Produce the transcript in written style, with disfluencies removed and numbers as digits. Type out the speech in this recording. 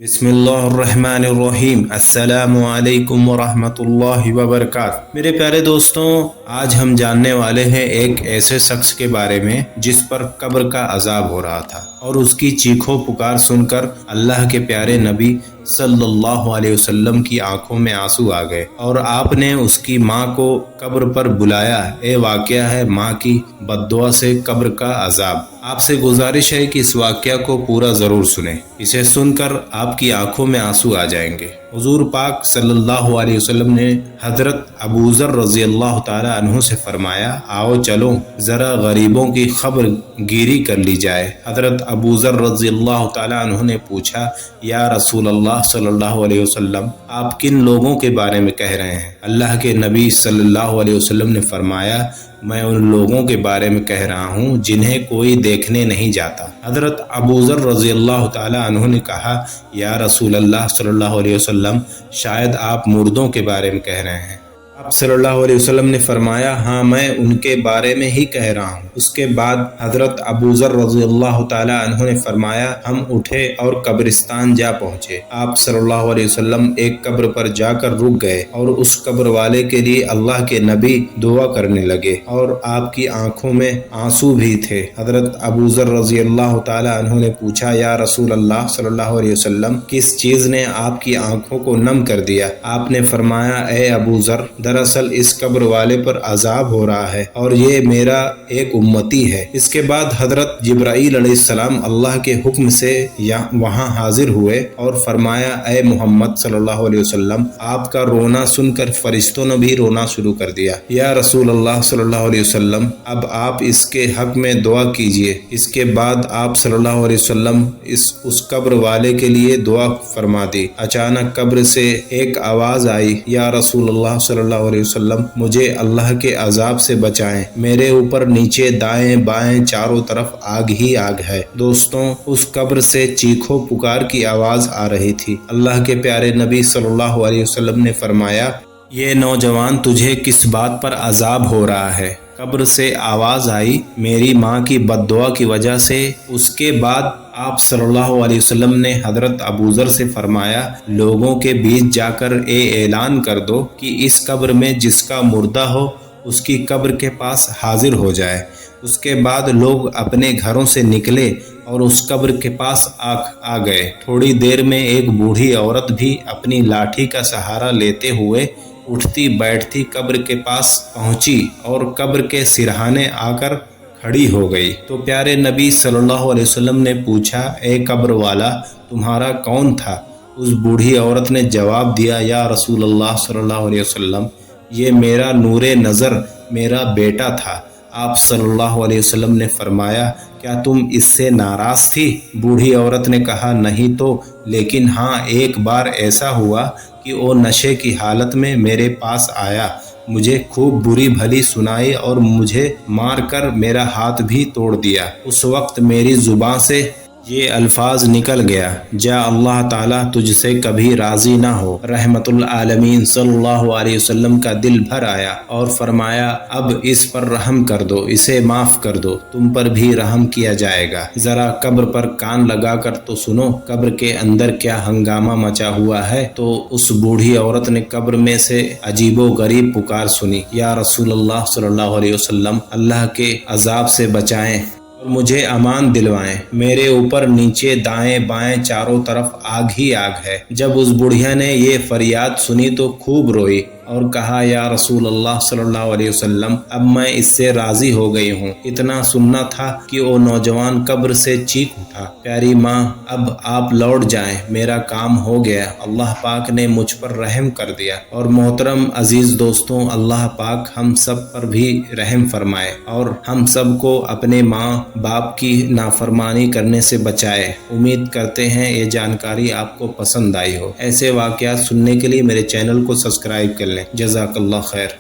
बिस्मिल्लाहिर्रहमानिर्रहीम। अस्सलामु अलैकुम वरहमतुल्लाहि वबरकातुहू। मेरे प्यारे दोस्तों, आज हम जानने वाले हैं एक ऐसे शख्स के बारे में जिस पर कब्र का अजाब हो रहा था और उसकी चीखों पुकार सुनकर अल्लाह के प्यारे नबी सल्लल्लाहु अलैहि वसल्लम की आंखों में आंसू आ गए और आपने उसकी माँ को कब्र पर बुलाया। ये वाक़या है माँ की बद्दुआ से कब्र का अजाब। आपसे गुजारिश है कि इस वाक़या को पूरा ज़रूर सुने। इसे सुनकर आपकी आंखों में आंसू आ जाएंगे। हुजूर पाक सल्लल्लाहु अलैहि वसल्लम ने हज़रत अबू ज़र रज़ी अल्लाह ताला अन्हु से फरमाया, आओ चलो ज़रा गरीबों की खबर गिरी कर ली जाए। हज़रत अबू ज़र रज़ी अल्लाह ताला अन्हु ने पूछा, या रसूल अल्लाह सल्लल्लाहु अलैहि वसल्लम, आप किन लोगों के बारे में कह रहे हैं? अल्लाह के नबी सल्लल्लाहु अलैहि वसल्लम ने फरमाया, मैं उन लोगों के बारे में कह रहा हूँ जिन्हें कोई देखने नहीं जाता। हज़रत अबू ज़र रज़ी अल्लाह ताला अन्हु ने कहा, या रसूल अल्लाह सल्लल्लाहु अलैहि वसल्लम, शायद आप मुर्दों के बारे में कह रहे हैं। आप सल्लल्लाहु अलैहि वसल्लम ने फरमाया, हाँ, मैं उनके बारे में ही कह रहा हूँ। उसके बाद हज़रत अबू ज़र रज़ी अल्लाह ताला अन्हु ने फरमाया, हम उठे और कब्रिस्तान जा पहुँचे। आप सल्लल्लाहु अलैहि वसल्लम एक कब्र पर जाकर रुक गए और उस कब्र वाले के लिए अल्लाह के नबी दुआ करने लगे और आपकी आंखों में आंसू भी थे। हज़रत अबू ज़र रज़ी अल्लाह ताला अन्हु ने पूछा, या रसूल अल्लाह सल्लल्लाहु अलैहि वसल्लम, किस चीज़ ने आपकी आंखों को नम कर दिया? आपने फरमाया, ए अबू ज़र, दरअसल इस कब्र वाले पर अजाब हो रहा है और ये मेरा एक उम्मती है। इसके बाद हजरत जिब्राईल अलैहिस्सलाम अल्लाह के हुक्म से वहाँ हाजिर हुए और फरमाया, ए मोहम्मद सल्लल्लाहु अलैहि वसल्लम, आपका रोना सुनकर फरिश्तों ने भी रोना शुरू कर दिया। या रसूल अल्लाह सल्लल्लाहु अलैहि वसल्लम, अब आप इसके हक में दुआ कीजिए। इसके बाद आप सल्लल्लाहु अलैहि वसल्लम उस कब्र वाले के लिए दुआ फरमा दी। अचानक कब्र से एक आवाज आई, या रसूल अल्लाह सल्लल्लाहु अलैहि वसल्लम, मुझे अल्लाह के अजाब से बचाएं। मेरे ऊपर नीचे दाएं बाएं चारों तरफ आग ही आग है। दोस्तों, उस कब्र से चीखों पुकार की आवाज आ रही थी। अल्लाह के प्यारे नबी सल्लल्लाहु अलैहि वसल्लम ने फरमाया, ये नौजवान, तुझे किस बात पर अजाब हो रहा है? कब्र से आवाज आई, मेरी माँ की बद्दुआ की वजह से। उसके बाद आप सल्लल्लाहु अलैहि वसल्लम ने हज़रत अबू ज़र से फरमाया, लोगों के बीच जाकर ऐलान कर दो कि इस कब्र में जिसका मुर्दा हो उसकी कब्र के पास हाजिर हो जाए। उसके बाद लोग अपने घरों से निकले और उस कब्र के पास आ गए। थोड़ी देर में एक बूढ़ी औरत भी अपनी लाठी का सहारा लेते हुए उठती बैठती कब्र के पास पहुंची और कब्र के सिरहाने आकर खड़ी हो गई। तो प्यारे नबी सल्लल्लाहु अलैहि वसल्लम ने पूछा, ए कब्र वाला, तुम्हारा कौन था? उस बूढ़ी औरत ने जवाब दिया, या रसूल अल्लाह सल्लल्लाहु अलैहि वसल्लम, ये मेरा नूरे नज़र, मेरा बेटा था। आप सल्लल्लाहु अलैहि वसल्लम ने फरमाया, क्या तुम इससे नाराज़ थी? बूढ़ी औरत ने कहा, नहीं तो, लेकिन हाँ, एक बार ऐसा हुआ कि वो नशे की हालत में मेरे पास आया, मुझे खूब बुरी भली सुनाई और मुझे मारकर मेरा हाथ भी तोड़ दिया। उस वक्त मेरी जुबान से ये अल्फाज निकल गया, जा अल्लाह ताला तुझसे कभी राजी ना हो। रहमतुल आलमीन सल्लल्लाहु अलैहि वसल्लम का दिल भर आया और फरमाया, अब इस पर रहम कर दो, इसे माफ कर दो, तुम पर भी रहम किया जाएगा। जरा कब्र पर कान लगाकर तो सुनो, कब्र के अंदर क्या हंगामा मचा हुआ है। तो उस बूढ़ी औरत ने कब्र में से अजीबो गरीब पुकार सुनी, या रसूल अल्लाह सल्लल्लाहु अलैहि वसल्लम, अल्लाह के अजाब से बचाएं और मुझे अमान दिलवाएं। मेरे ऊपर नीचे दाएं बाएं चारों तरफ आग ही आग है। जब उस बुढ़िया ने ये फरियाद सुनी तो खूब रोई और कहा, या रसूल अल्लाह सल्लल्लाहु अलैहि वसल्लम, अब मैं इससे राजी हो गई हूँ। इतना सुनना था कि वो नौजवान कब्र से चीख उठा, प्यारी माँ, अब आप लौट जाएं, मेरा काम हो गया, अल्लाह पाक ने मुझ पर रहम कर दिया। और मोहतरम अजीज दोस्तों, अल्लाह पाक हम सब पर भी रहम फरमाए और हम सब को अपने माँ बाप की नाफरमानी करने से बचाए। उम्मीद करते हैं ये जानकारी आपको पसंद आई हो। ऐसे वाक़यात सुनने के लिए मेरे चैनल को सब्सक्राइब कर लें। जज़ाकल्लाह खैर।